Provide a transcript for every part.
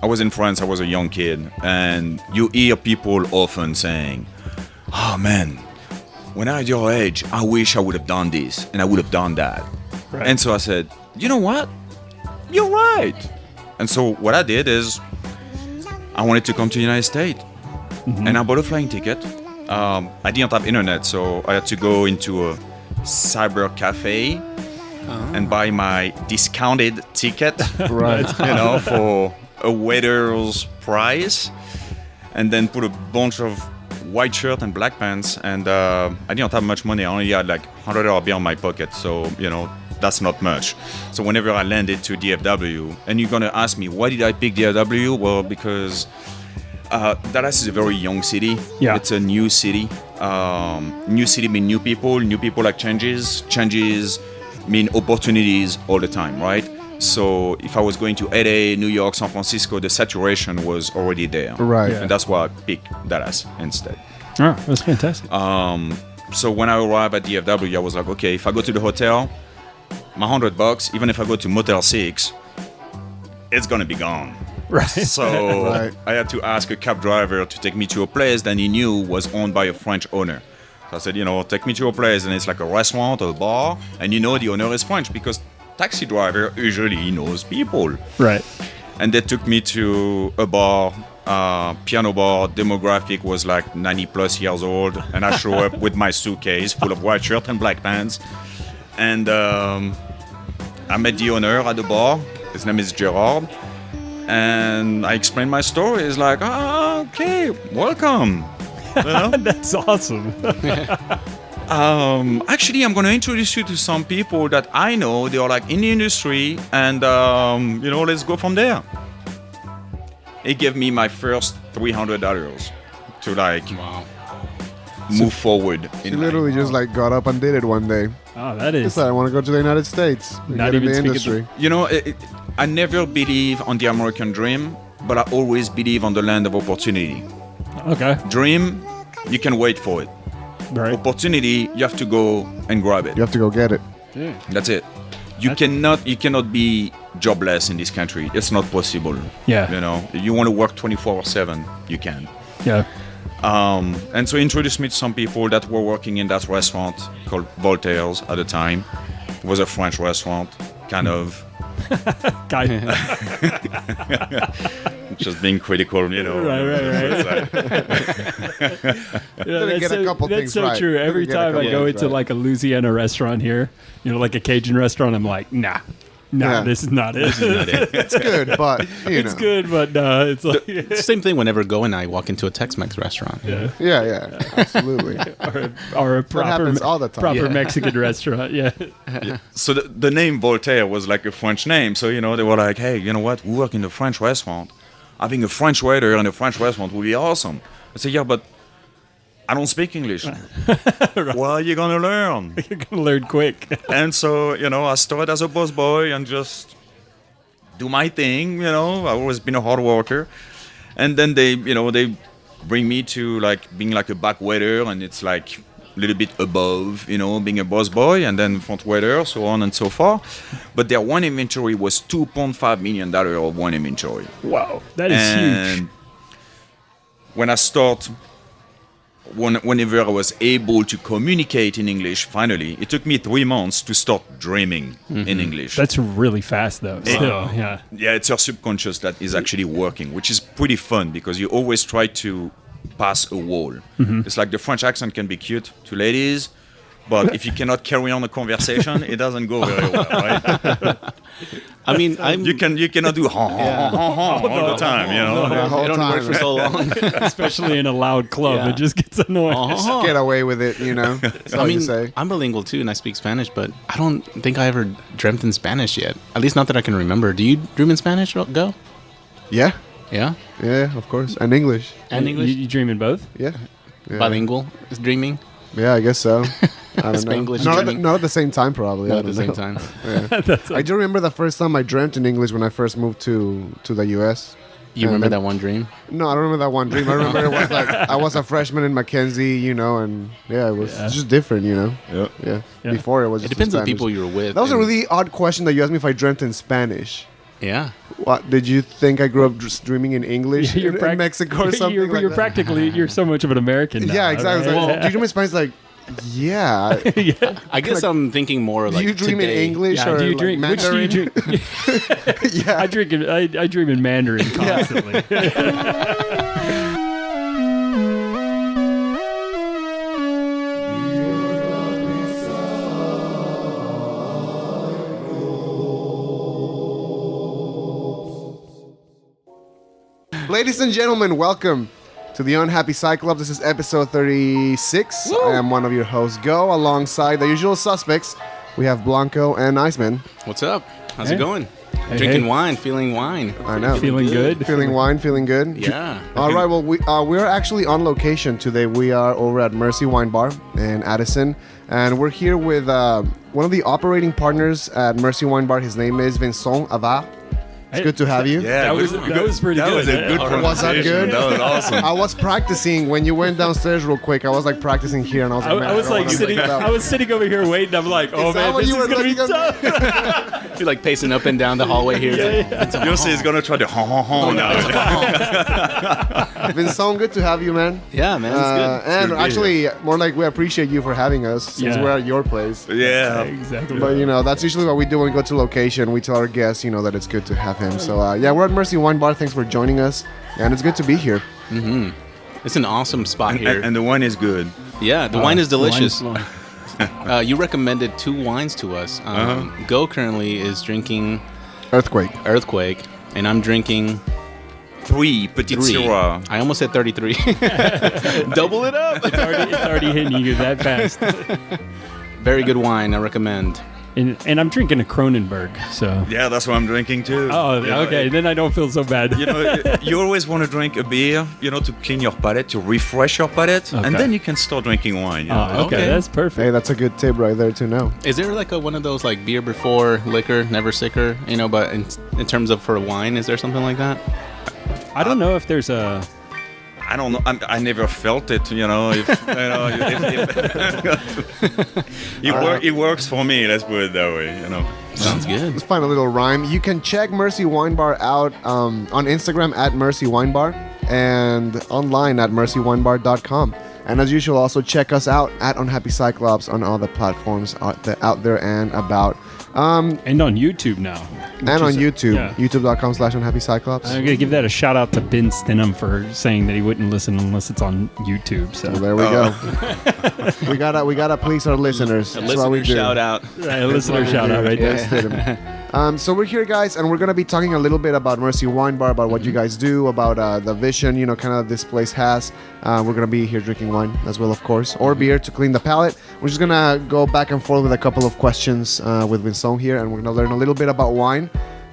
I was in France. I was a young kid, and you hear people often saying, "Oh man, when I was your age, I wish I would have done this and I would have done that." Right. And so I said, "You know what? You're right." And so what I did is, I wanted to come to the United States, and I bought a flying ticket. I didn't have internet, so I had to go into a cyber cafe and buy my discounted ticket, Right. for a waiter's price, and then put a bunch of white shirt and black pants. And I didn't have much money. I only had like $100 bill in my pocket, so that's not much. So whenever I landed to DFW, and you're gonna ask me why did I pick DFW? Well, because Dallas is a very young city. Yeah. It's a new city. New city mean new people. New people like changes. Changes mean opportunities all the time, right? So if I was going to LA, New York, San Francisco, the saturation was already there. Right. And that's why I picked Dallas instead. Oh, that's fantastic. So when I arrived at DFW, I was like, okay, if I go to the hotel, my $100, even if I go to Motel 6, it's gonna be gone. Right. So Right. I had to ask a cab driver to take me to a place that he knew was owned by a French owner. So I said, take me to a place and it's like a restaurant or a bar, and the owner is French because taxi driver usually knows people. Right. And they took me to a bar, piano bar. Demographic was like 90 plus years old, and I show up with my suitcase full of white shirt and black pants. And I met the owner at the bar. His name is Gerard. And I explained my story. He's like, okay, welcome. That's awesome. Actually, I'm going to introduce you to some people that I know. They are like in the industry, and let's go from there. He gave me my first $300 to move forward. He literally just like got up and did it one day. Oh, that He is. said, I want to go to the United States. and Not get in even the speaking industry. I never believe on the American dream, but I always believe on the land of opportunity. Okay. Dream, you can wait for it. Right. Opportunity, you have to go and grab it. You have to go get it. That's it. You cannot be jobless in this country. It's not possible. Yeah. You want to work 24/7, you can. Yeah. And so he introduced me to some people that were working in that restaurant called Voltaire's at the time. It was a French restaurant, kind of. Guy. Just being critical, Right. Didn't get a couple that's things so right. true. Every Didn't get a time I couple go things into right. like a Louisiana restaurant here, like a Cajun restaurant, I'm like, nah, Yeah. this is not it. It's good, but It's good, but no, it's like Same thing whenever go and I walk into a Tex-Mex restaurant. Yeah, absolutely. or a proper happens all the time. proper Yeah. Mexican restaurant. Yeah. So the name Voltaire was like a French name. So, they were like, hey, you know what? We work in a French restaurant. Having a French waiter in a French restaurant would be awesome. I said, yeah, but I don't speak English. Well, you're going to learn. You're gonna learn quick. And so, I started as a busboy and just do my thing. I've always been a hard worker. And then they bring me to being like a back waiter, and it's like a little bit above, being a busboy, and then front waiter, so on and so forth. But their wine inventory was $2.5 million of wine inventory. Wow, that is huge. And when I start, whenever I was able to communicate in English, finally, it took me 3 months to start dreaming in English. That's really fast, though. Still, yeah. Yeah, it's your subconscious that is actually working, which is pretty fun because you always try to pass a wall. It's like the French accent can be cute to ladies, but if you cannot carry on a conversation, it doesn't go very well, right? I mean, You cannot do all the time, The whole it only works time. for so long. Especially in a loud club, Yeah. it just gets annoying. Get away with it, That's all I mean, you say. I'm bilingual too, and I speak Spanish, but I don't think I ever dreamt in Spanish yet. At least not that I can remember. Do you dream in Spanish, Go? Yeah, Yeah? of course. And English. And English? You dream in both? Yeah. Bilingual is dreaming? Yeah, I guess so. I don't know. Spanglish Not at, the, dreaming. not at the same time, probably. Not I at the don't same know. time. I do remember the first time I dreamt in English when I first moved to the U.S. You remember then- that one dream? No, I don't remember that one dream. I remember it was like I was a freshman in Mackenzie, and it was just different, Yeah. Yeah. Yeah. Before it was It just depends on the Spanish. people you were with. That was a and- really odd question that you asked me if I dreamt in Spanish. Yeah. What did you think I grew up just dreaming in English in prac- Mexico or something? You're, like you're that? practically you're so much of an American now. Yeah, exactly. right? Well, do you dream in Spanish? Like, yeah. I guess I'm thinking more Do like you dream in today. English Yeah, or do you like drink? Which do you Mandarin? drink? Yeah. I dream in Mandarin constantly. Ladies and gentlemen, welcome to the Unhappy Cyclops. This is episode 36. I am one of your hosts, Go. Alongside the usual suspects, we have Blanco and Iceman. What's up? How's Hey. it going? Hey, Drinking hey. wine, feeling wine. I know. Feeling good? Feeling wine, feeling good. Yeah. All right. Well, we're actually on location today. We are over at Mercy Wine Bar in Addison, and we're here with one of the operating partners at Mercy Wine Bar. His name is Vincent Havard. It's good to have you. Yeah, That was pretty that good. was a good Yeah. Was that good? That was awesome. I was practicing when you went downstairs real quick. I was like practicing here, and I was like, man, I was don't like wanna sitting. make that I was sitting over here waiting. I'm like, oh Is that man, what this you is were gonna be looking tough. You're like pacing up and down the hallway here. It's like, Yossi is gonna try to now. Vincent, good to have you, man. yeah, man, it's good. And good to be actually, more like we appreciate you for having us since Yeah. we're at your place. Yeah. Exactly. But you know, that's usually what we do when we go to location. We tell our guests, you know, that it's good to have him. So yeah, we're at Mercy Wine Bar. Thanks for joining us, and it's good to be here. It's an awesome spot here. And the wine is good. Yeah, the wine is delicious. Wine- You recommended 2 wines to us. Go currently is drinking Earthquake. Earthquake, and I'm drinking 3 Petit 3. Syrah. I almost said 33. Double it up. it's already hitting you that fast. Very good wine. I recommend. And I'm drinking a Kronenberg. So. Yeah, that's what I'm drinking too. Oh, You know, okay. Then I don't feel so bad. You know, you always want to drink a beer, you know, to clean your palate, to refresh your palate, Okay. and then you can start drinking wine. You know? Oh, okay, Okay. that's perfect. Hey, that's a good tip right there to know. Is there like one of those like beer before liquor, never sicker? You know, but in terms of for wine, is there something like that? I don't know if there's a. I don't know. I never felt it. You know, if, it works for me. Let's put it that way. You know. Sounds good. Let's find a little rhyme. You can check Mercy Wine Bar out on Instagram at Mercy Wine Bar and online at mercywinebar.com. And as usual, also check us out at Unhappy Cyclops on all the platforms out there and about. And on YouTube now. And on YouTube, Yeah. youtube.com/Unhappy Cyclops. I'm gonna give that a shout out to Ben Stenham for saying that he wouldn't listen unless it's on YouTube. So Well, there we go. we gotta please our listeners. A That's what we listener do. shout out. a listener shout out right Yes, there. hit 'em. So we're here, guys, and we're gonna be talking a little bit about Mercy Wine Bar, about what you guys do, about the vision, you know, kind of this place has. We're gonna be here drinking wine as well, of course, or beer to clean the palate. We're just gonna go back and forth with a couple of questions with Vincent here, and we're gonna learn a little bit about wine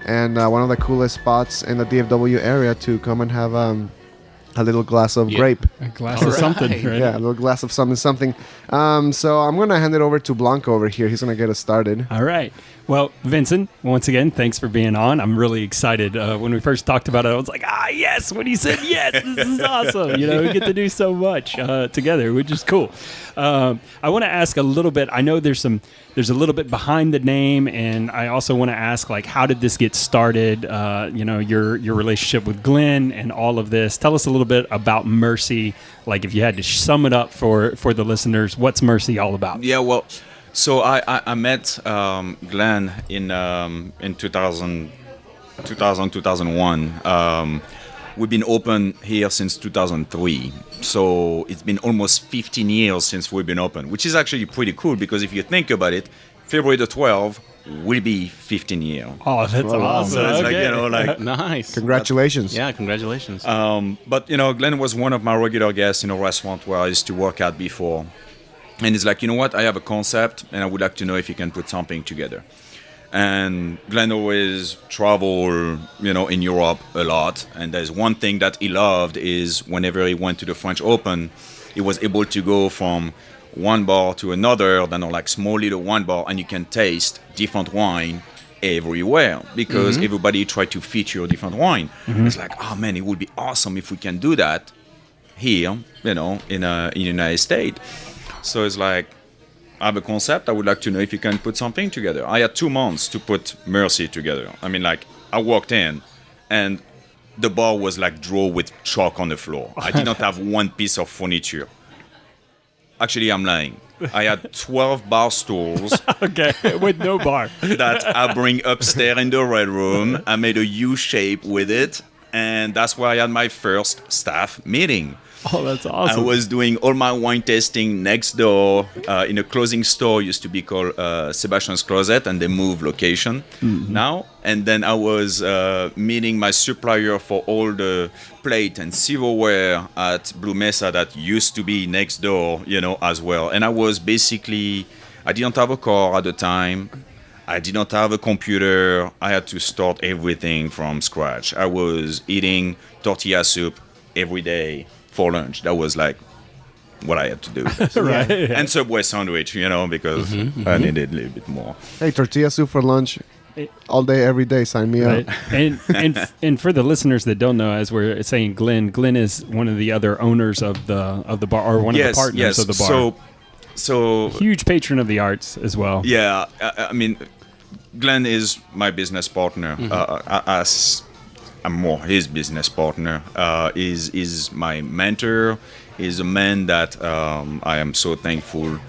and one of the coolest spots in the DFW area to come and have a little glass of grape. A glass of something, right? Yeah, a little glass of something. So I'm gonna hand it over to Blanco over here. He's gonna get us started. All right. Well, Vincent, once again, thanks for being on. I'm really excited. When we first talked about it, I was like, yes. When he said yes, this is awesome. You know, we get to do so much together, which is cool. I want to ask a little bit. I know there's a little bit behind the name, and I also want to ask, like, how did this get started? You know, your relationship with Glenn and all of this. Tell us a little bit about Mercy. Like, if you had to sum it up for the listeners, what's Mercy all about? Yeah, well, so I met Glenn in 2001. We've been open here since 2003. So it's been almost 15 years since we've been open, which is actually pretty cool because if you think about it, February the 12th will be 15 years. Oh, that's awesome. So it's like, Okay. you know, like... Nice. Congratulations. Yeah, congratulations. But, you know, Glenn was one of my regular guests in a restaurant where I used to work at before. And he's like, you know what, I have a concept and I would like to know if you can put something together. And Glenn always traveled, you know, in Europe a lot. And there's one thing that he loved is whenever he went to the French Open, he was able to go from one bar to another, then like small little wine bar, and you can taste different wine everywhere because everybody tried to feature different wine. It's like, oh man, it would be awesome if we can do that here, you know, in the United States. So it's like, I have a concept. I would like to know if you can put something together. I had 2 months to put Mercy together. I mean, like, I walked in, and the bar was like drawn with chalk on the floor. I did not have one piece of furniture. Actually, I'm lying. I had 12 bar stools Okay, with no bar. that I bring upstairs in the red room. I made a U shape with it, and that's where I had my first staff meeting. Oh, that's I awesome. was doing all my wine tasting next door in a clothing store used to be called Sebastian's Closet, and they moved location now. And then I was meeting my supplier for all the plate and silverware at Blue Mesa that used to be next door, as well. And I was basically, I didn't have a car at the time. I did not have a computer. I had to start everything from scratch. I was eating tortilla soup every day for lunch. That was like what I had to do. Right. And Subway sandwich, because I needed a little bit more. Hey, tortilla soup for lunch, all day, every day. Sign me Right. up. And for the listeners that don't know, as we're saying, Glenn is one of the other owners of the bar, or one of the partners of the bar. So Huge patron of the arts as well. yeah, I mean, Glenn is my business partner. As I'm more his business partner. Is my mentor. Is a man that I am so thankful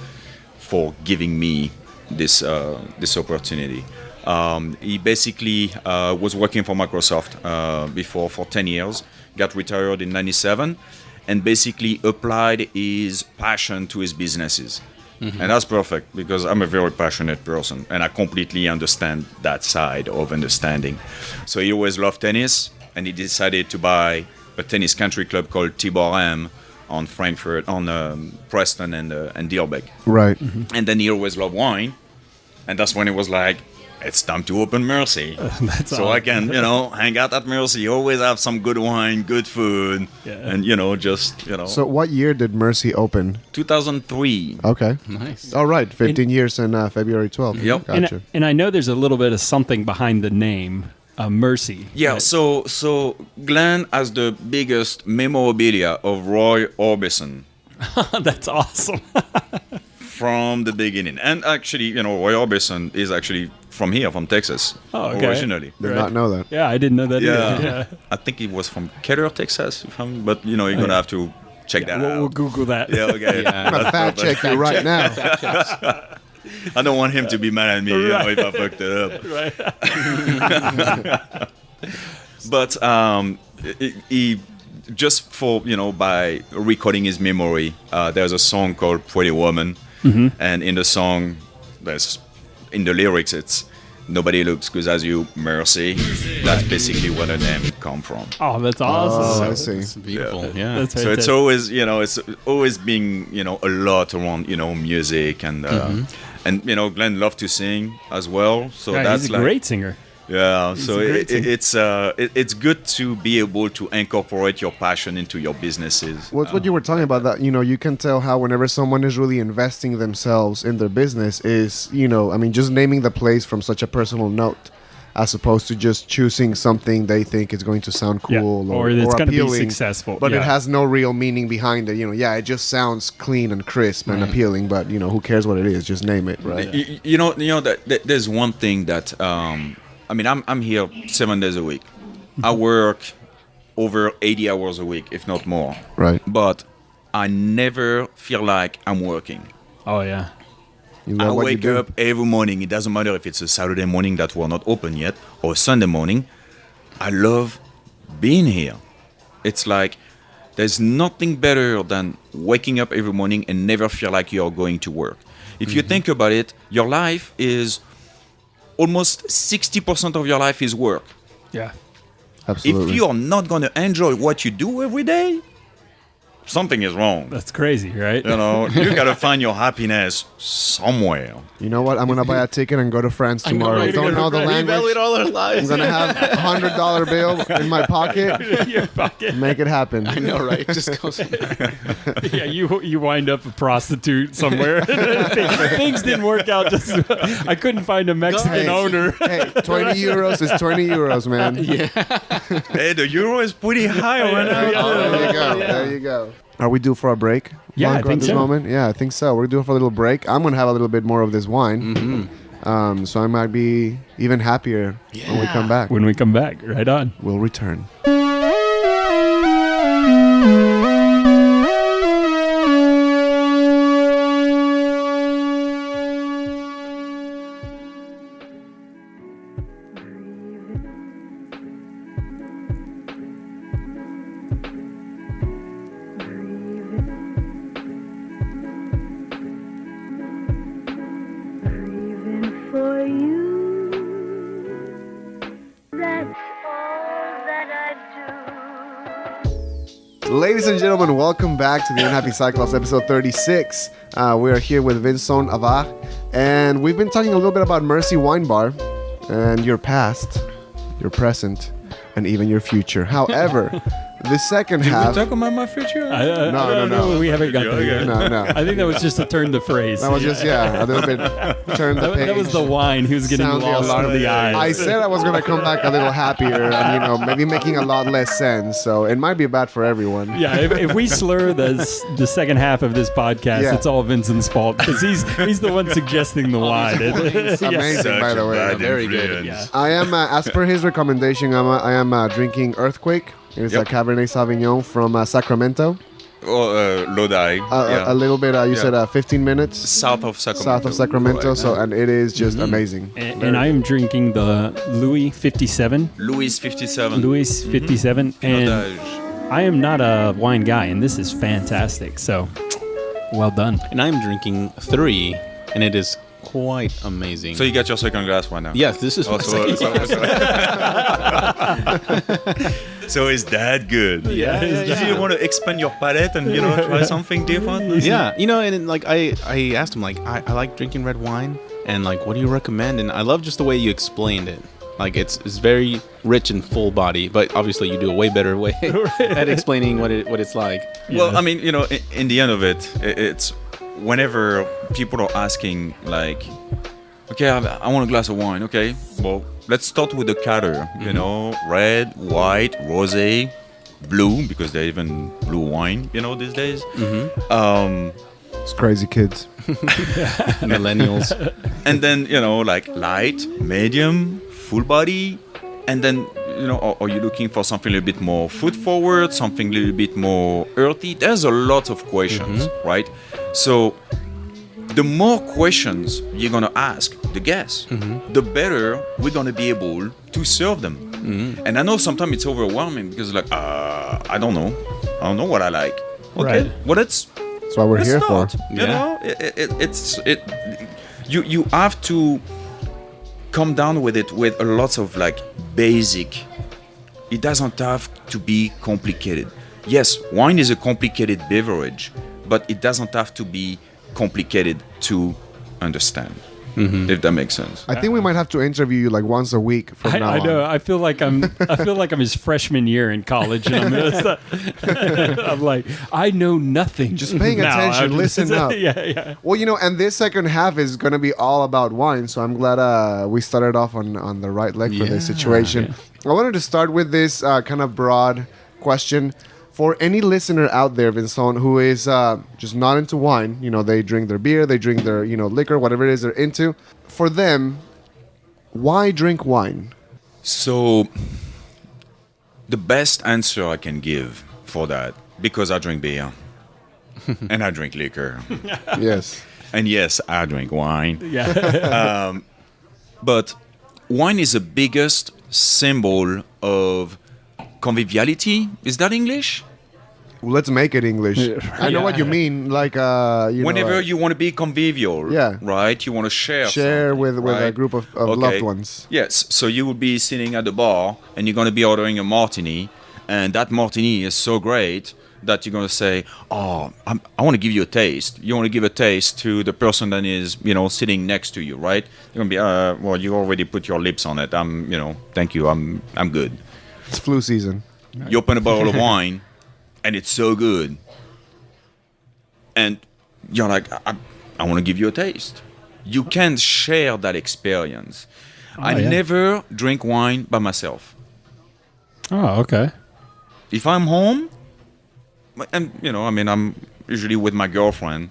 for giving me this opportunity. He basically was working for Microsoft before for 10 years. Got retired in '97, and basically applied his passion to his businesses. And that's perfect because I'm a very passionate person and I completely understand that side of understanding. So he always loved tennis, and he decided to buy a tennis country club called Tiborem on Frankfurt, on Preston and Dilbeck. Right. And then he always loved wine, and that's when it was like, it's time to open Mercy. So I can, hang out at Mercy, always have some good wine, good food, and, So what year did Mercy open? 2003. Okay. Nice. All right. 15 years in February 12th. Yep. Gotcha. And I know there's a little bit of something behind the name, Mercy. Yeah, so Glenn has the biggest memorabilia of Roy Orbison That's awesome. from the beginning. And actually, Roy Orbison is actually from here, from Texas, okay. originally. Did not know that. Yeah, I didn't know that Yeah. either. Yeah. I think it was from Keller, Texas, but you're going to have to check that We'll out. Google that. Yeah, okay. Yeah. I'm going to fact check you right now. I don't want him to be mad at me if I fucked it up. Right. But he just for by recording his memory, there's a song called "Pretty Woman," and in the song, in the lyrics, it's "Nobody looks good as you, Mercy." That's basically where the name come from. Oh, that's Oh, awesome. I see. It's beautiful. Yeah. That's So it's fantastic. always it's always been a lot around music and Glenn loved to sing as well. So Yeah, that's he's a like great singer. yeah. So a great singer. it's good to be able to incorporate your passion into your businesses. Well, it's what you were talking about, that you can tell how whenever someone is really investing themselves in their business is just naming the place from such a personal note, as opposed to just choosing something they think is going to sound Yeah. cool Or it's going to be appealing, successable. but Yeah. it has no real meaning behind it. It just sounds clean and crisp and appealing, but who cares what it is? Just name it, right? That there's one thing that I'm here 7 days a week. I work over 80 hours a week, if not more. Right. But I never feel like I'm working. Oh, yeah. You I love what you wake do. up every morning. It doesn't matter if it's a Saturday morning that we're not open yet or a Sunday morning. I love being here. It's like there's nothing better than waking up every morning and never feel like you're going to work. If you think about it, your life is almost 60% of your life is work. Yeah. Absolutely. If you are not going to enjoy what you do every day, something is wrong. That's crazy, right? You got to find your happiness somewhere. You know what? I'm gonna buy a ticket and go to France tomorrow. Don't know the language. all our I'm lives. gonna have $100 bill in my pocket. Your pocket. Make it happen. I know, right? Just goes. Yeah, you wind up a prostitute somewhere. Things didn't work out. I couldn't find a Mexican Hey, owner. Hey, 20 euros is 20 euros, man. Hey, the euro is pretty high right now. There you go. There you go. Are we due for a break? Yeah, I Blanco, think at this so. moment? Yeah, I think so. We're due for a little break. I'm going to have a little bit more of this wine. So I might be even happier when we come back. When we come back, right on. We'll return. For you, that's all that I do. Ladies and gentlemen, welcome back to the Unhappy Cyclops, episode 36. We are here with Vincent, Havard, and we've been talking a little bit about Mercy Wine Bar and your past, your present, and even your future. However, the second half... Talk about my future? No. We haven't got there yet. No. I think that was just a turn the phrase. That was just, a little bit turn the page. That was the wine who's getting Sound the lost alarm. in the eyes. I said I was going to come back a little happier and, maybe making a lot less sense. So it might be bad for everyone. Yeah, if we slur the second half of this podcast, Yeah. it's all Vincent's fault because he's the one suggesting the wine. It's amazing, by the way. Very good. Yeah. I am, as per his recommendation, I am drinking Earthquake. It's a Cabernet Sauvignon from Sacramento. Lodi. A little bit, you said 15 minutes South of Sacramento. south of Sacramento. Right. So, and it is just amazing. And I am drinking the Louis 57. Louis 57. Louis 57. And Pinot I am not a wine guy, and this is fantastic. So, well done. And I'm drinking 3, and it is quite amazing. So you got your second glass one now? Yes, this is Oh, so is that good? Yeah, yeah, You want to expand your palate and try something different? Yeah, and like I asked him like I like drinking red wine, and like what do you recommend? And I love just the way you explained it. Like it's very rich and full body, but obviously you do a way better way at explaining what it's like. Well, I mean, in the end of it, it's whenever people are asking like, okay, I want a glass of wine. Okay, well, let's start with the color. Red, white, rosé, blue, because they even blue wine. These days. It's crazy, kids. Millennials. And then like light, medium, full body, and then are you looking for something a little bit more food forward, something a little bit more earthy? There's a lot of questions, right? So the more questions you're gonna ask the guests, the better we're gonna be able to serve them. And I know sometimes it's overwhelming because like I don't know what I like. Okay, Right. well let's what we're here start. for. You have to come down with it with a lot of like basic. It doesn't have to be complicated. Yes, wine is a complicated beverage, but it doesn't have to be complicated to understand. If that makes sense. I think we might have to interview you like once a week from now I know. on. I feel like I'm his freshman year in college, and I'm like, I know nothing. Just paying now. attention, I'm listen up. Yeah. Well, and this second half is going to be all about wine, so I'm glad we started off on the right leg for this situation. I wanted to start with this kind of broad question. For any listener out there, Vincent, who is just not into wine, they drink their beer, they drink their, liquor, whatever it is they're into. For them, why drink wine? So, the best answer I can give for that, because I drink beer and I drink liquor, Yes. and yes, I drink wine. Yeah. But wine is the biggest symbol of conviviality. Is that English? Well, let's make it English. I know what you mean. Like, Whenever you want to be convivial, Yeah. right? You want to share share something, with a right? group of Okay. loved ones. Yes, so you will be sitting at the bar and you're going to be ordering a martini, and that martini is so great that you're going to say, I want to give you a taste. You want to give a taste to the person that is, sitting next to you, right? You're going to be, well, you already put your lips on it. Thank you. I'm good. It's flu season. You open a bottle of wine, and it's so good. And you're like, I want to give you a taste. You can share that experience. I yeah. never drink wine by myself. Oh, okay. If I'm home, and I'm usually with my girlfriend,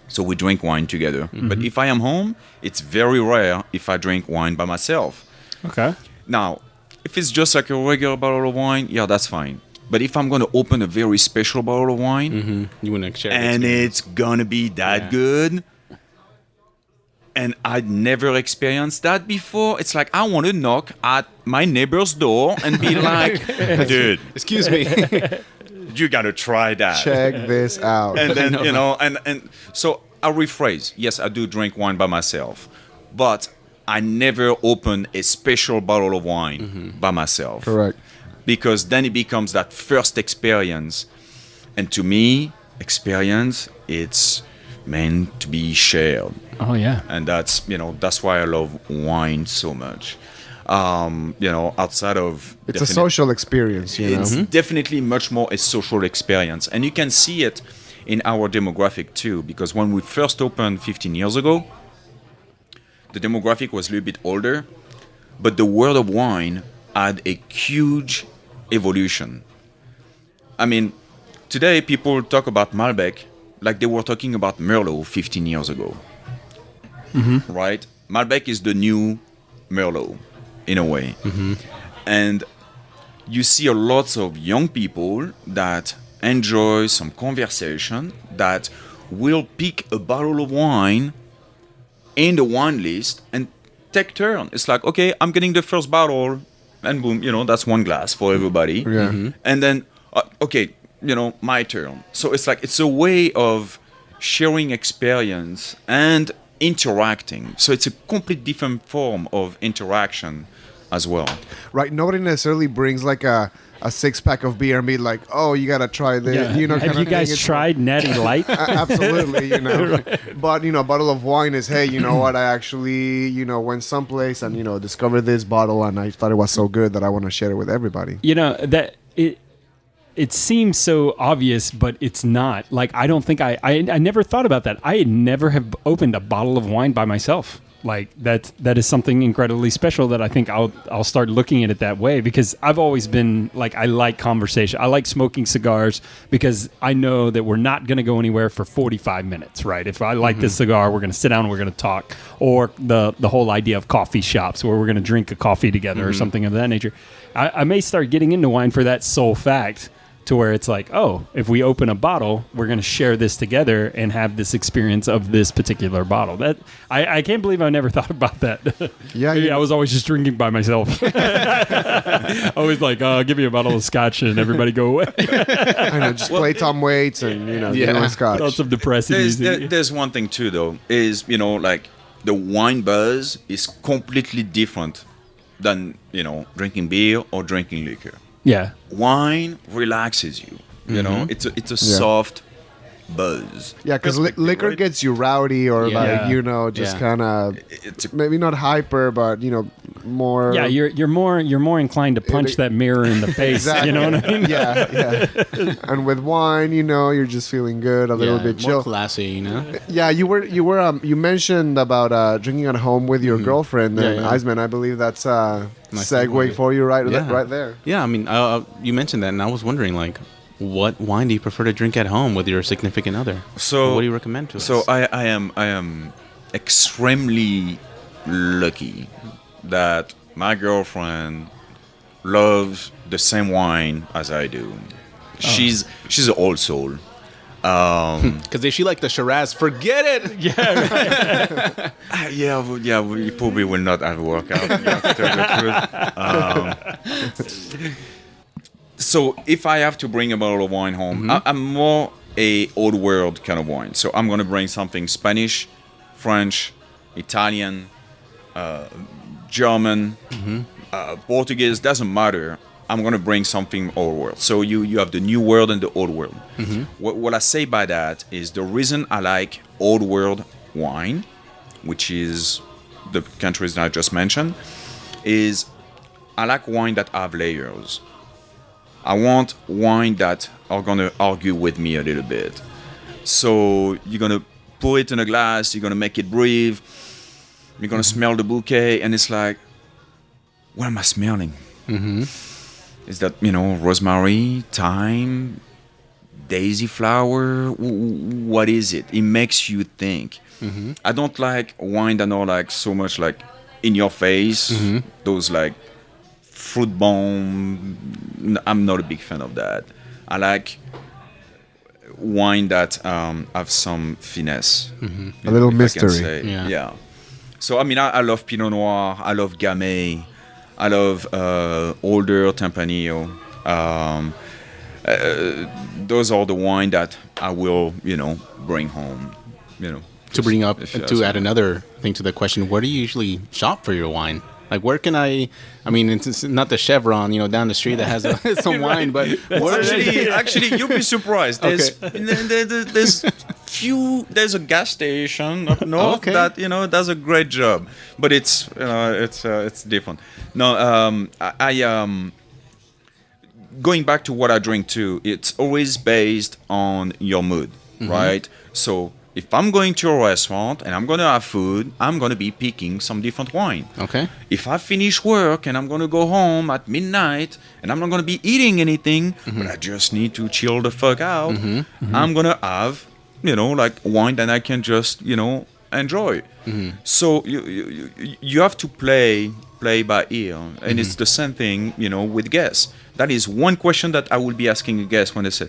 So we drink wine together. But if I am home, it's very rare if I drink wine by myself. Okay. Now, if it's just like a regular bottle of wine, yeah, that's fine. But if I'm going to open a very special bottle of wine, You wouldn't share. and it's going to be that good, and I'd never experienced that before, it's like I want to knock at my neighbor's door and be like, dude, Excuse me. you got to try that. Check this out. And then, and so I'll rephrase. Yes, I do drink wine by myself, but I never open a special bottle of wine by myself. Correct. Because then it becomes that first experience. And to me, experience, it's meant to be shared. Oh yeah. And that's why I love wine so much. Outside of It's a social experience, you know. it's definitely much more a social experience. And you can see it in our demographic too, because when we first opened 15 years ago, the demographic was a little bit older, but the world of wine had a huge evolution. I mean, today people talk about Malbec like they were talking about Merlot 15 years ago. Right? Malbec is the new Merlot in a way. And you see a lots of young people that enjoy some conversation that will pick a bottle of wine in the wine list and take turn. It's like, okay, I'm getting the first bottle, and boom, that's one glass for everybody. Yeah. And then, okay, my turn. So it's like, it's a way of sharing experience and interacting. So it's a complete different form of interaction as well. Right. Nobody necessarily brings like a 6-pack of beer and be like, oh, you got to try this. Yeah. kind Have you of guys thing. It's- tried Natty Light? Absolutely, But, a bottle of wine is, hey, you know what? I actually, went someplace and, discovered this bottle and I thought it was so good that I want to share it with everybody. That it seems so obvious, but it's not. Like, I don't think I never thought about that. I never have opened a bottle of wine by myself. Like that is something incredibly special that I think I'll start looking at it that way, because I've always been like, I like conversation. I like smoking cigars because I know that we're not going to go anywhere for 45 minutes, right? If I like this cigar, we're going to sit down, we're going to talk. Or the whole idea of coffee shops where we're going to drink a coffee together or something of that nature. I may start getting into wine for that sole fact, to where it's like, oh, if we open a bottle, we're going to share this together and have this experience of this particular bottle. That I can't believe I never thought about that. Yeah, I was always just drinking by myself. Always like, give me a bottle of scotch and everybody go away. I know, just play Tom Waits and, doing scotch. Lots of depressing music. There's one thing too, though, is, like the wine buzz is completely different than, drinking beer or drinking liquor. Yeah. Wine relaxes you. It's a soft buzz. Yeah, because liquor right? gets you rowdy or Yeah. just Yeah. kind of It's maybe not hyper, but more. Yeah, you're more inclined to punch that mirror in the face. Exactly. You know what I mean? Yeah. And with wine, you're just feeling good, a little bit more chill. classy, Yeah, you mentioned about drinking at home with your girlfriend and yeah. Iceman. I believe that's a Nice segue segue. for you right Yeah. right there. Yeah, I mean, you mentioned that, and I was wondering, like, what wine do you prefer to drink at home with your significant other? So what do you recommend to us? So I am extremely lucky that my girlfriend loves the same wine as I do. She's an old soul. Because if she like the Shiraz, forget it. Yeah, we probably will not have a workout. To tell the truth. So if I have to bring a bottle of wine home, I'm more a old world kind of wine. So I'm gonna bring something Spanish, French, Italian, German, Portuguese. Doesn't matter. I'm gonna bring something old world. So you have the new world and the old world. What I say by that is the reason I like old world wine, which is the countries that I just mentioned, is I like wine that have layers. I want wine that are gonna argue with me a little bit. So you're gonna pour it in a glass, you're gonna make it breathe, you're gonna smell the bouquet, and it's like, what am I smelling? Is that, rosemary, thyme, daisy flower. What is it? It makes you think. I don't like wine that are like so much like in your face. Those like fruit bomb. I'm not a big fan of that. I like wine that have some finesse. A little if I can mystery. say. Yeah. Yeah. So I mean, I love Pinot Noir. I love Gamay. I love older Tempranillo. Those are the wine that I will, bring home. To bring up, if you ask to add me. another thing to the question, where do you usually shop for your wine? Like, where can I mean, it's not the Chevron, down the street that has some wine, but where Actually, you'll be surprised. There's a gas station up north Okay. that does a great job, but it's different. No, going back to what I drink too, it's always based on your mood, right? So if I'm going to a restaurant and I'm going to have food, I'm going to be picking some different wine. Okay. If I finish work and I'm going to go home at midnight and I'm not going to be eating anything, but I just need to chill the fuck out, I'm going to have, like wine that I can just, enjoy. So you have to play by ear. And it's the same thing, with guests. That is one question that I will be asking a guest when they say,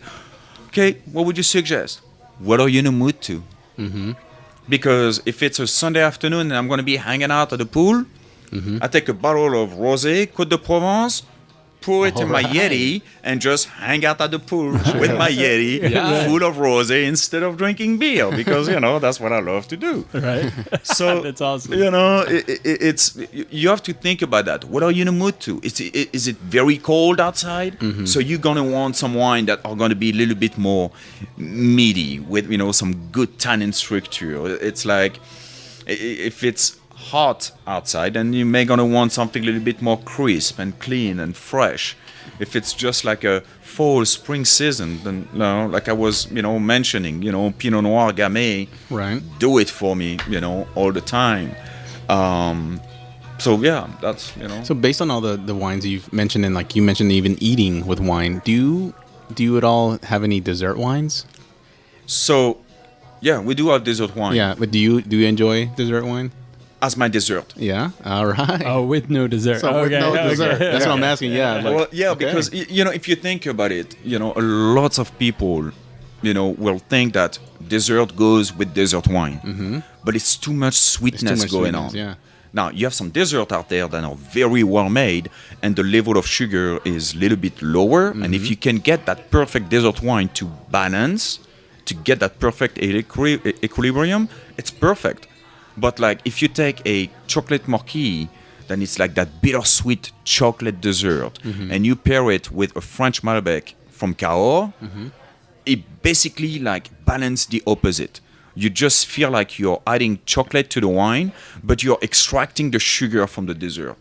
okay, what would you suggest? What are you in the mood to? Because if it's a Sunday afternoon and I'm going to be hanging out at the pool, I take a bottle of rosé, Côte de Provence, pour it in my Yeti, and just hang out at the pool with my Yeti full of rosé instead of drinking beer, because, that's what I love to do. Right. So, That's awesome. it's you have to think about that. What are you in the mood to? Is it very cold outside? So you're going to want some wine that are going to be a little bit more meaty with, some good tannin structure. It's like, if it's hot outside, then you may gonna want something a little bit more crisp and clean and fresh. If it's just like a fall spring season, then like I was mentioning, Pinot Noir, Gamay, Right. do it for me, all the time. So yeah, that's So based on all the wines you've mentioned, and like you mentioned even eating with wine, do you at all have any dessert wines? So yeah, we do have dessert wine Yeah, but do you enjoy dessert wine? as my dessert. Yeah. All right. Oh, with no dessert. So with no dessert. That's what I'm asking. Yeah. Like, Well, yeah, okay. because if you think about it, a lot of people, will think that dessert goes with dessert wine, but it's too much sweetness much going sweetness, on. yeah. Now you have some dessert out there that are very well made, and the level of sugar is a little bit lower. And if you can get that perfect dessert wine to balance, to get that perfect equilibrium, it's perfect. But like if you take a chocolate marquis, then it's like that bittersweet chocolate dessert, and you pair it with a French Malbec from Cahors, it basically like balance the opposite. You just feel like you're adding chocolate to the wine, but you're extracting the sugar from the dessert.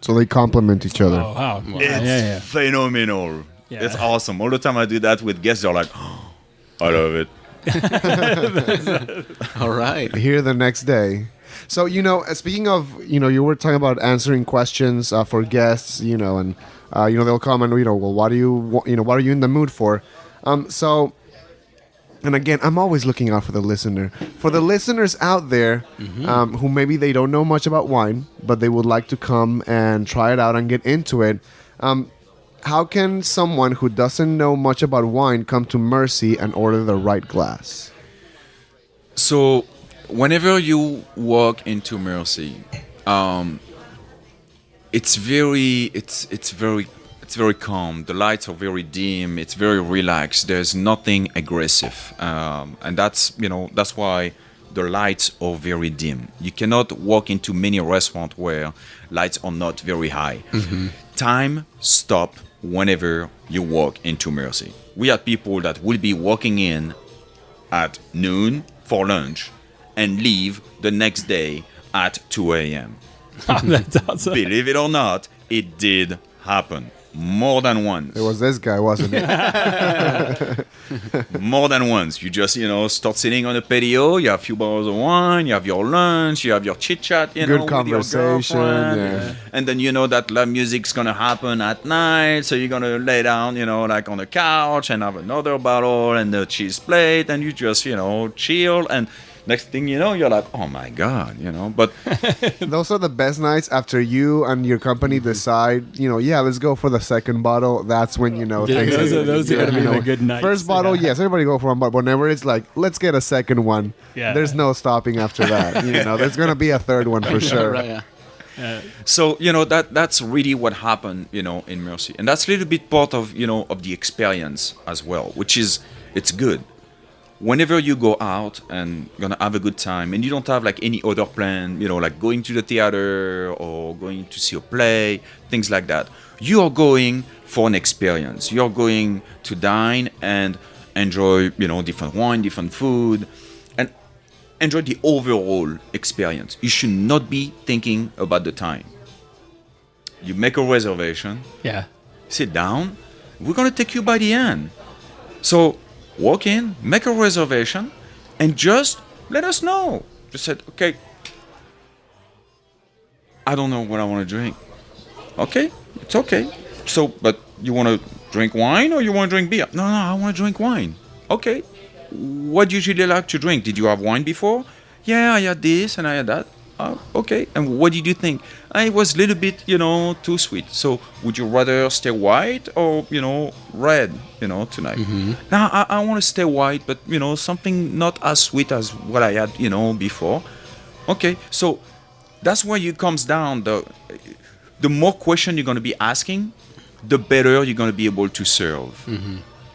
So they complement each other. Oh, wow. It's phenomenal. Yeah. It's awesome. All the time I do that with guests, they're like, oh, I love it. all right. Here the next day. So, speaking of, you were talking about answering questions for guests, and, they'll come and, well, what are you in the mood for? And again, I'm always looking out for the listener. For the listeners out there who maybe they don't know much about wine, but they would like to come and try it out and get into it, how can someone who doesn't know much about wine come to Mercy and order the right glass? So, whenever you walk into Mercy, it's very calm. The lights are very dim. It's very relaxed. There's nothing aggressive, and that's why the lights are very dim. You cannot walk into many restaurants where lights are not very high. Time stop whenever you walk into Mercy. We have people that will be walking in at noon for lunch and leave the next day at 2 a.m. Oh, that's awesome. Believe it or not, it did happen more than once. It was this guy, wasn't it? more than once. You just, start sitting on the patio. You have a few bottles of wine. You have your lunch. You have your chit chat. Good with your conversation, girlfriend. yeah. And then you know that live music's gonna happen at night. So you're gonna lay down, like on the couch and have another bottle and the cheese plate, and you just, chill. And next thing you know, you're like, oh my god, But Those are the best nights after you and your company decide, yeah, let's go for the second bottle. That's when things Those are gonna be the good nights. First bottle, yes, everybody go for one, but whenever it's like, let's get a second one, Yeah. there's no stopping after that. There's gonna be a third one for sure. Right, yeah. So that's really what happened, in Mercy, and that's a little bit part of of the experience as well, which is it's good. Whenever you go out and gonna have a good time, and you don't have like any other plan, like going to the theater or going to see a play, things like that, you are going for an experience. You're going to dine and enjoy, different wine, different food, and enjoy the overall experience. You should not be thinking about the time. You make a reservation, Yeah. sit down, we're gonna take you by the hand. So walk in, make a reservation, and just let us know. Just said, okay, I don't know what I want to drink. Okay, it's okay. So, but you want to drink wine or you want to drink beer? No, I want to drink wine. Okay. What do you usually like to drink? Did you have wine before? Yeah, I had this and I had that. Okay. And what did you think? It was a little bit, too sweet. So would you rather stay white or, red, tonight? Now, I want to stay white, but, something not as sweet as what I had, before. Okay. So that's where it comes down. The more question you're going to be asking, the better you're going to be able to serve.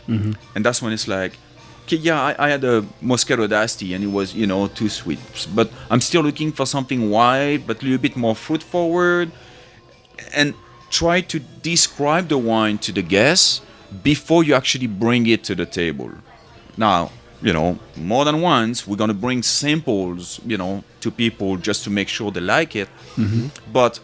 And that's when it's like, okay, yeah, I had a Moscato d'Asti and it was, too sweet. But I'm still looking for something white, but a little bit more fruit forward. And try to describe the wine to the guests before you actually bring it to the table. Now, more than once, we're going to bring samples, to people just to make sure they like it. But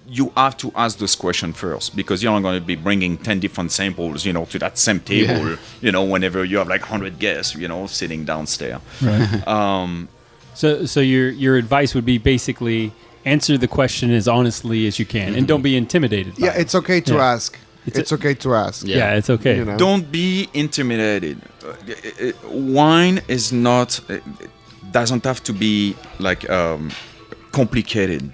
you have to ask this question first, because you're not going to be bringing 10 different samples, to that same table, whenever you have like 100 guests, sitting downstairs. Right. So your advice would be basically answer the question as honestly as you can, and don't be intimidated. By Yeah, it's okay to Yeah. ask. It's okay to ask. Yeah, it's okay. Don't be intimidated. Wine is not, doesn't have to be like complicated.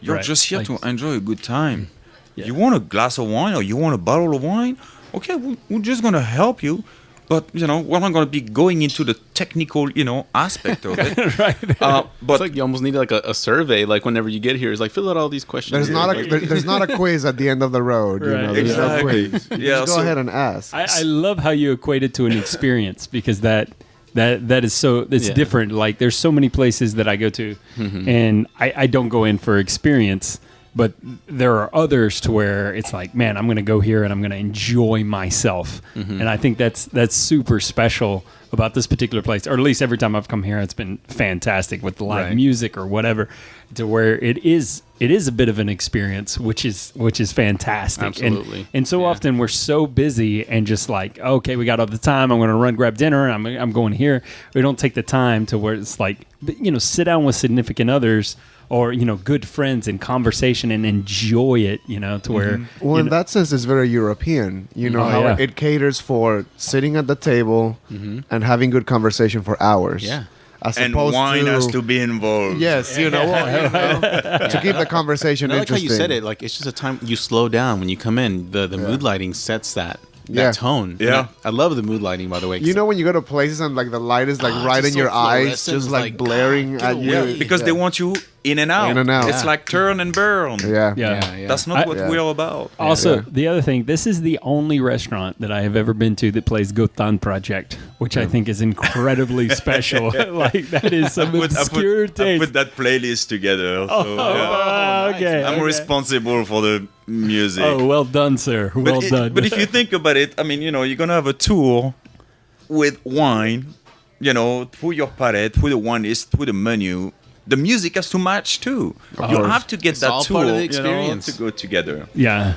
You're Right. just here Like- to enjoy a good time. Yeah. You want a glass of wine or you want a bottle of wine? Okay, we're just going to help you. But, we're not going to be going into the technical, aspect of it. Right. But It's like you almost need like a survey. Like whenever you get here, it's like fill out all these questions. There's here. not a Like- there's not a quiz at the end of the road. Right. There's no Exactly. quiz. You Yeah, just go so- ahead and ask. I love how you equate it to an experience, because that is so, it's Yeah. different. Like there's so many places that I go to and I don't go in for experience, but there are others to where it's like, man, I'm going to go here and I'm going to enjoy myself. And I think that's super special about this particular place, or at least every time I've come here, it's been fantastic with the live Right. music or whatever, to where it is a bit of an experience, which is fantastic. Absolutely. And so Yeah. often we're so busy and just like, okay, we got all the time. I'm going to run grab dinner. I'm going here. We don't take the time to where it's like, sit down with significant others or, good friends in conversation and enjoy it, to where. Well, in that sense, it's very European. Oh, How yeah. it caters for sitting at the table and having good conversation for hours. Yeah. As and opposed wine to, has to be involved. Yes, to keep the conversation And I like how interesting. you said it. Like it's just a time you slow down when you come in. The mood lighting sets that Yeah. tone. Yeah. And I love the mood lighting, by the way. When you go to places and like the light is like right just in your so eyes, fluorescent, just it's like like, blaring get at you. away. Because they want you in and out. In and out. It's Yeah. like turn and burn. Yeah. Yeah. That's not what Yeah. we're all about. Also, Yeah. the other thing, this is the only restaurant that I have ever been to that plays Gotan Project, which I think is incredibly special. Like, that is some obscure I taste. put that playlist together. So, Okay. I'm okay. responsible for the music. Oh, well done, sir. Well done. But if you think about it, I mean, you're going to have a tour with wine, through your palette, through the wine list, through the menu. The music has to match too. You course. have to get It's that all tour part of the experience. to go together. yeah.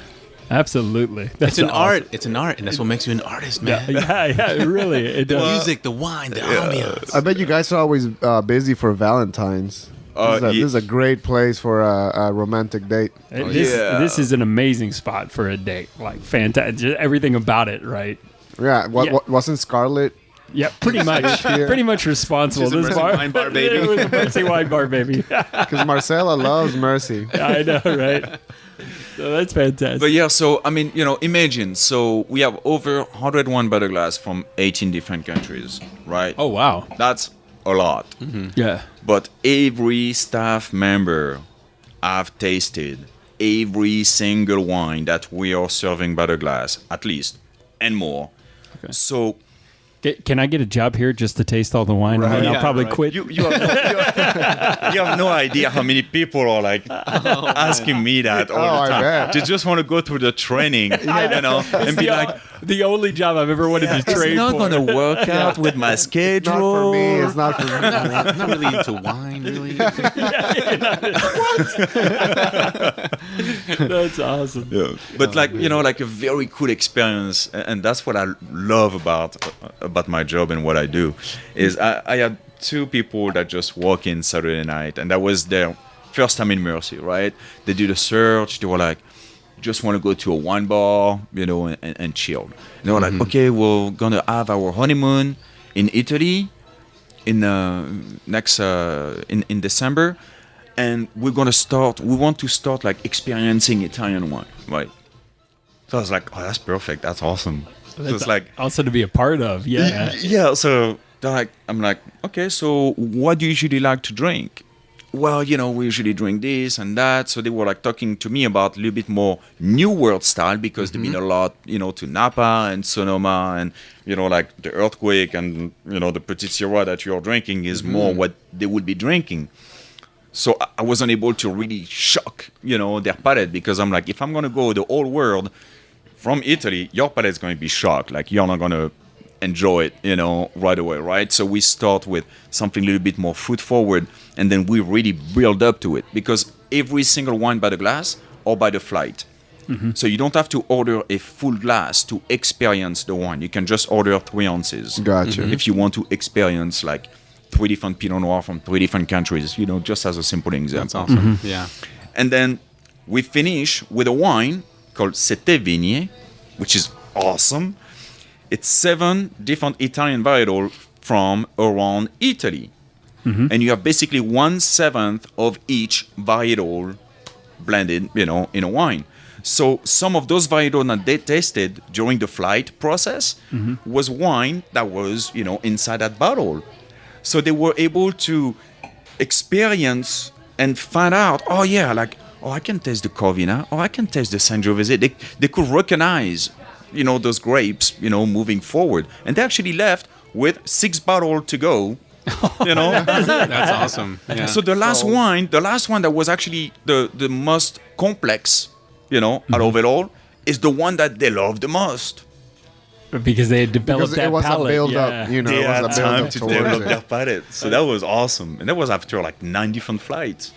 Absolutely. That's It's an awesome. art. It's an art, and that's what makes you an artist, man. Yeah, really. It The does. music, the wine, the ambiance. I bet you guys are always busy for Valentine's. This is a great place for a romantic date. This is an amazing spot for a date. Like, fantastic. Everything about it, right? Yeah, wasn't Scarlett? Yeah, pretty much. Pretty much responsible. She's a This Mercy bar, wine bar baby. It was a Mercy wine bar baby. Because Marcella loves Mercy. I know, right? So that's fantastic. But yeah, so I mean, imagine. So we have over 101 bottle glass from 18 different countries, right? Oh, wow. That's a lot. Yeah. But every staff member have tasted every single wine that we are serving bottle glass, at least, and more. Okay. So Can I get a job here just to taste all the wine? And then I'll probably quit. you have no idea how many people are like asking me that all Oh, the I time. bet. They just want to go through the training, and be like, The only job I've ever wanted to it's trade not for. going to work out with my schedule. Not for me. It's not for me. I'm not really into wine, really. That's awesome. Yeah. But like a very cool experience, and that's what I love about my job and what I do, is I had two people that just walk in Saturday night, and that was their first time in Mercy, right? They did a search. They were like, just want to go to a wine bar, and chill. And they were like, okay, we're gonna have our honeymoon in Italy in in December, and we want to start like experiencing Italian wine, right? So I was like, oh, that's perfect, that's awesome. So it's like, Also to be a part of, yeah. yeah, so I'm like, okay, so what do you usually like to drink? Well, we usually drink this and that. So they were like talking to me about a little bit more New World style, because they've been a lot, to Napa and Sonoma, and, like the Earthquake and, the Petit Sirah that you're drinking is more what they would be drinking. So I wasn't able to really shock, their palate, because I'm like, if I'm going to go the whole world from Italy, your palate is going to be shocked. Like, you're not going to enjoy it, right away, right? So we start with something a little bit more fruit forward, and then we really build up to it, because every single wine by the glass or by the flight. So you don't have to order a full glass to experience the wine. You can just order 3 ounces. Gotcha. If you want to experience like 3 different Pinot Noir from 3 different countries, just as a simple example. That's awesome. Yeah. And then we finish with a wine called Sette Vigne, which is awesome. It's 7 different Italian varietals from around Italy. And you have basically 1/7 of each varietal blended, in a wine. So some of those varietals that they tasted during the flight process was wine that was, inside that bottle. So they were able to experience and find out, I can taste the Corvina, or I can taste the Sangiovese. They could recognize, those grapes, moving forward. And they actually left with 6 bottles to go, That's awesome. Yeah. So the last one that was actually the most complex, out of it all, is the one that they love the most. Because they had developed Because it that was palate. a build yeah. up, They it had was a build time up to towards develop it. their palate. So that was awesome. And that was after like 9 different flights.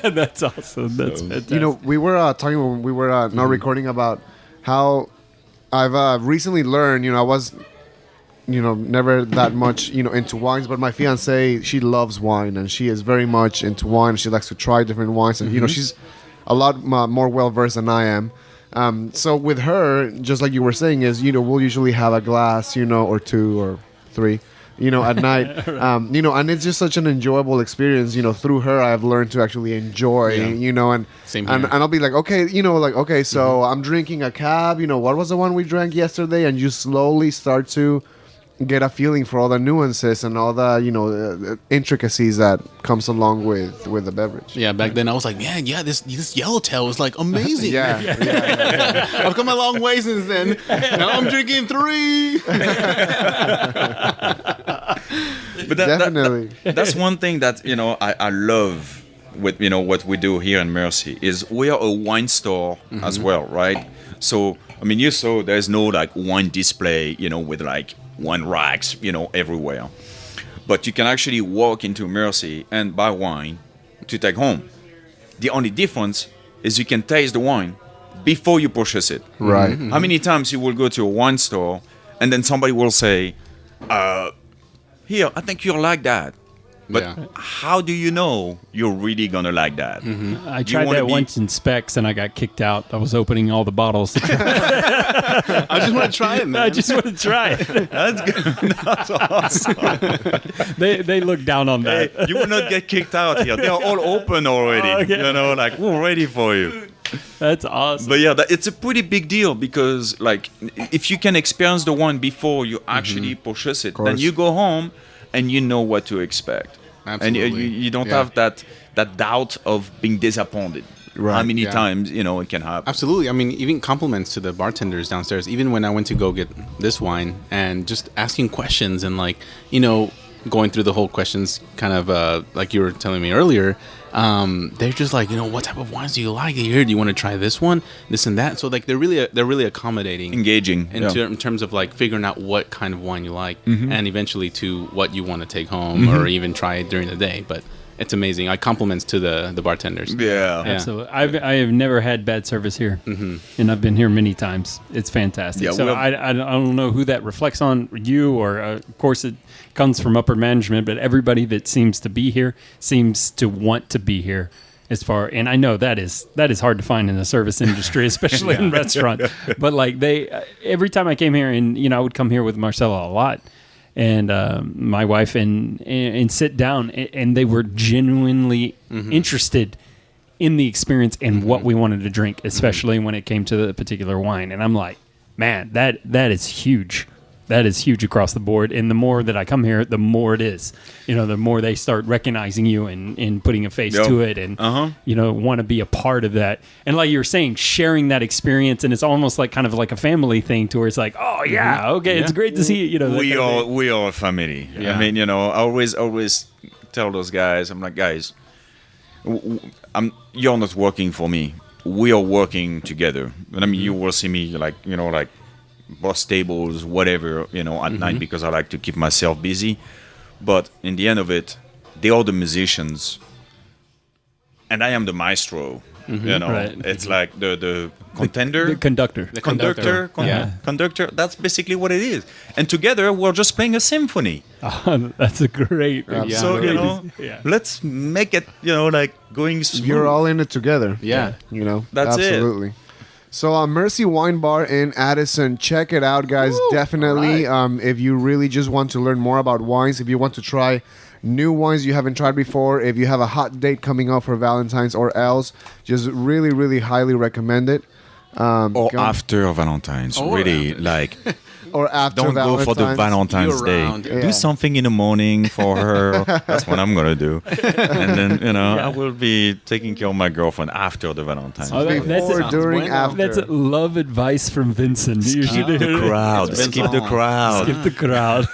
That's awesome. That's fantastic. We were talking when we were not recording about how I've recently learned, I was, never that much, into wines, but my fiance, she loves wine, and she is very much into wine. She likes to try different wines, and, she's a lot more well-versed than I am. So with her, just like you were saying, is, we'll usually have a glass, or 2 or 3, at night, and it's just such an enjoyable experience, through her, I've learned to actually enjoy, and, Same and here. I'll be like, okay, so I'm drinking a cab, what was the one we drank yesterday? And you slowly start to get a feeling for all the nuances and all the, intricacies that comes along with the beverage. Yeah, back then I was like, man, this yellowtail was like amazing. Yeah. I've come a long way since then. Now I'm drinking 3. But Definitely. that's one thing that I love with what we do here in Mercy is we are a wine store as well, right? So I mean, you saw there's no like wine display, with like wine racks, everywhere. But you can actually walk into Mercy and buy wine to take home. The only difference is you can taste the wine before you purchase it. Right. How many times you will go to a wine store and then somebody will say, here, I think you'll like that. But Yeah. how do you know you're really going to like that? I You tried wanna that be- once in Specs and I got kicked out. I was opening all the bottles. I just want to try it, man. I just want to try it. That's good. That's awesome. They look down on Hey, that. you will not get kicked out here. They are all open already. Oh, okay. You know, like, we're ready for you. That's awesome. But yeah, it's a pretty big deal because, like, if you can experience the wine before you actually purchase it, then course. you go home and you know what to expect. And Absolutely. you don't Yeah. have that doubt of being disappointed. Right, How many yeah. times, it can happen. Absolutely. I mean, even compliments to the bartenders downstairs. Even when I went to go get this wine and just asking questions and going through the whole questions, kind of like you were telling me earlier. They're just like, what type of wines do you like? Here, do you want to try this one, this and that? So like they're really accommodating, Engaging. in terms of like figuring out what kind of wine you like, Mm-hmm. and eventually to what you want to take home or even try it during the day. But it's amazing. Compliments to the bartenders. Yeah. Yeah. Absolutely. I have never had bad service here, and I've been here many times. It's fantastic. Yeah, so well- I don't know who that reflects on, you or of course it comes from upper management, but everybody that seems to be here seems to want to be here. As far, and I know that is hard to find in the service industry, especially in restaurant. But like every time I came here, and I would come here with Marcella a lot, and my wife, and sit down, and they were genuinely interested in the experience and what we wanted to drink, especially when it came to the particular wine. And I'm like, man, that is huge. That is huge across the board. And the more that I come here, the more it is. The more they start recognizing you and putting a face Yep. to it and, want to be a part of that. And like you were saying, sharing that experience. And it's almost like kind of like a family thing to where it's like, oh, yeah, okay, it's great to see you. That we kind of are thing. we are a family. Yeah. I mean, I always tell those guys, I'm like, guys, you're not working for me. We are working together. And I mean, you will see me like boss tables, whatever, at night because I like to keep myself busy. But in the end of it, they are the musicians, and I am the maestro. Right. It's like the contender. The conductor. The Conductor, conductor. That's basically what it is. And together, we're just playing a symphony. That's a great. Yeah. So Yeah. let's make it, like going smooth. You're all in it together. Yeah. That's it. absolutely. So Mercy Wine Bar in Addison, check it out, guys. Definitely. If you really just want to learn more about wines, if you want to try new wines you haven't tried before, if you have a hot date coming up for Valentine's or else, just really, really highly recommend it. Or Go- after Valentine's, really, like, or after don't go for the Valentine's Day. Year-round. Yeah. Do something in the morning for her. That's what I'm gonna do. And then, I will be taking care of my girlfriend after the Valentine's Oh, Day. that's Before, it. during, bueno. after. That's love advice from Vincent. You should The crowd. It's been Skip so the long. crowd. skip the crowd.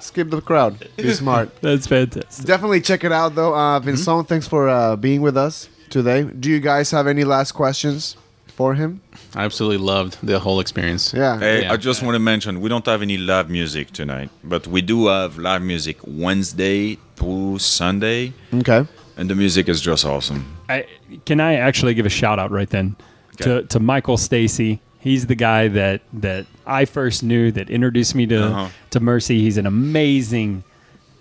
Skip the crowd. Be smart. That's fantastic. Definitely check it out, though. Vincent, thanks for being with us today. Do you guys have any last questions for him? I absolutely loved the whole experience. Yeah. Hey, Yeah. I just want to mention we don't have any live music tonight, but we do have live music Wednesday through Sunday, Okay. and the music is just awesome. Can I actually give a shout out right then to Michael Stacy? He's the guy that I first knew that introduced me to Mercy. He's an amazing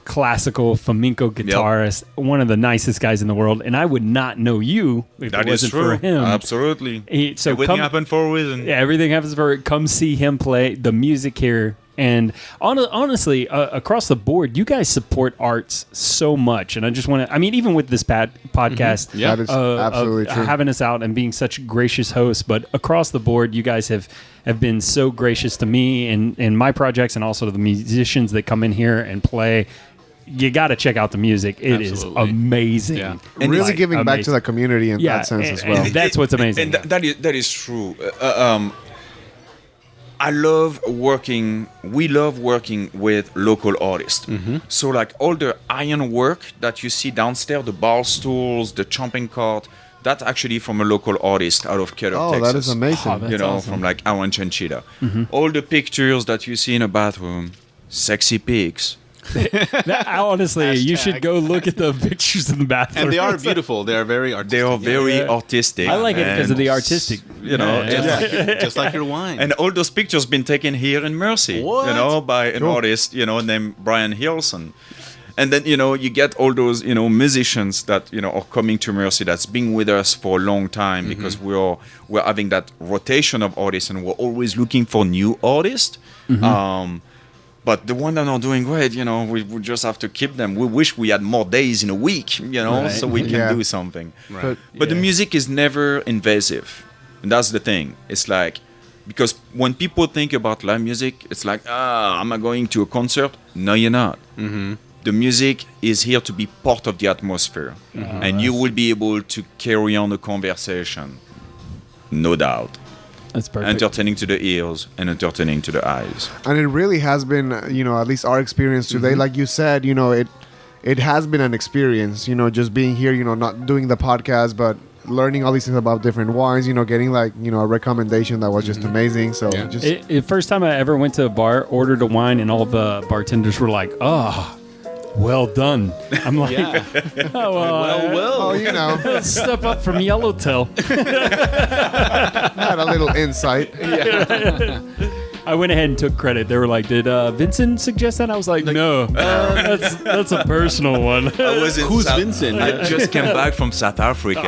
classical flamenco guitarist, one of the nicest guys in the world, and I would not know you if That it is wasn't true. for him. Absolutely. So Everything happened for a reason. Yeah, everything happens for it. Come see him play the music here. And honestly, across the board, you guys support arts so much. And I just want to, even with this podcast, Yeah. That is absolutely of true. having us out and being such gracious hosts, but across the board, you guys have been so gracious to me and my projects, and also to the musicians that come in here and play. You got to check out the music. It is Absolutely. amazing. Yeah. And really giving back to the community in that sense and- as well. and that's what's amazing. And that is true. I love working. We love working with local artists. So like all the iron work that you see downstairs, the bar stools, the chomping cart, that's actually from a local artist out of Kettle, Oh, Texas. that is amazing. Oh, that's awesome. from like Aaron Chinchilla. All the pictures that you see in a bathroom, sexy pics. Honestly, you should Hashtag. go look at the pictures in the bathroom. And they are beautiful. They are very artistic. They are very Yeah. artistic. I like it because of the and, artistic. You know, Yeah. Just like your wine. and all those pictures been taken here in Mercy. What? You know, by an artist, named Brian Hilson. And then, you get all those, musicians that, are coming to Mercy that's been with us for a long time because we're having that rotation of artists and we're always looking for new artists. But the ones that are doing great, we just have to keep them. We wish we had more days in a week, Right. so we can Yeah. do something. Right. But the music is never invasive. And that's the thing. It's like, because when people think about live music, it's like, am I going to a concert? No, you're not. The music is here to be part of the atmosphere. And you will be able to carry on the conversation. No doubt. That's perfect. Entertaining to the ears and entertaining to the eyes. And it really has been, at least our experience today. Like you said, it has been an experience, just being here, not doing the podcast, but learning all these things about different wines, getting a recommendation that was just amazing. So Yeah. just First time I ever went to a bar, ordered a wine, and all the bartenders were like, "Oh, well done." I'm like, Yeah. "Oh, well, oh, step up from Yellowtail." had a little insight. I went ahead and took credit. They were like, "Did Vincent suggest that?" I was like, "No, that's a personal one." Who's Vincent? I just came back from South Africa.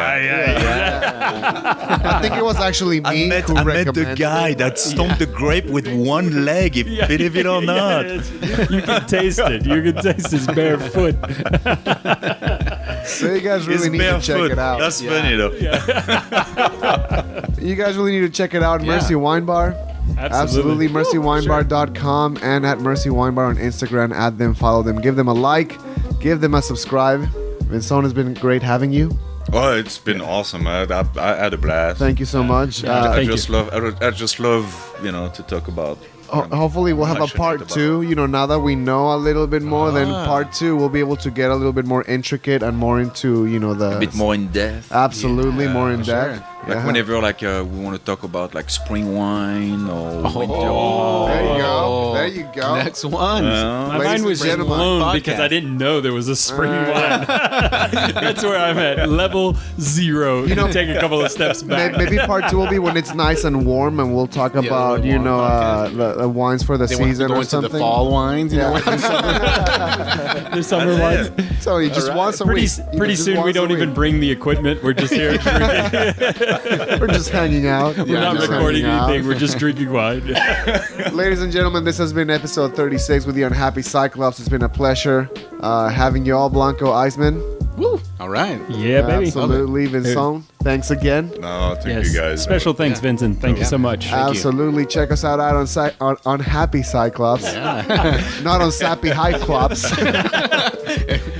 I think it was actually me who I met the recommended guy it. that stomped the grape with one leg, believe it or not. You can taste it. You can taste his bare foot. So you guys really It's need to check barefoot. it out. That's funny though. You guys really need to check it out. Mercy Wine Bar. Absolutely. MercyWineBar.com and at Mercy Wine Bar on Instagram. Add them, follow them, give them a like, give them a subscribe. Vincent, has been great having you. Oh, it's been awesome. I had a blast. Thank you so much. I Thank just love. I just love, to talk about. Hopefully we'll have a part passionate two. Now that we know a little bit more, then part two we'll be able to get a little bit more intricate and more into the A bit more in depth. Absolutely, more in depth. Like Yeah. whenever we want to talk about like spring wine or winter. There you go. There you go. Next one. My Ladies mind was and just gentlemen, blown podcast. because I didn't know there was a spring wine. That's where I'm at. Level 0. You know- take a couple of steps back. Maybe part two will be when it's nice and warm, and we'll talk about the warm podcast. the wines for the They want to season go or into something. the fall wines. Yeah. The summer wines. So you just once a Pretty, week. pretty just soon we once a don't even week. bring the equipment. We're just here drinking. We're just hanging out. We're not just recording hanging out. anything. We're just drinking wine. Ladies and gentlemen, this has been episode 36 with the Unhappy Cyclops. It's been a pleasure having you all, Blanco Iceman. Woo. All right. Yeah, baby. Absolutely, Vincent. Thanks again. No, thank Yes. you guys. Special thanks, Vincent. Thank you so much. Absolutely. Check us out on Unhappy Cyclops. Not on Sappy Hyclops.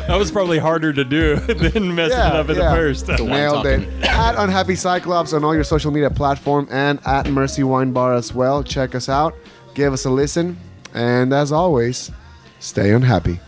That was probably harder to do than messing it up at the first. Nailed it. At Unhappy Cyclops on all your social media platform and at Mercy Wine Bar as well. Check us out. Give us a listen. And as always, stay unhappy.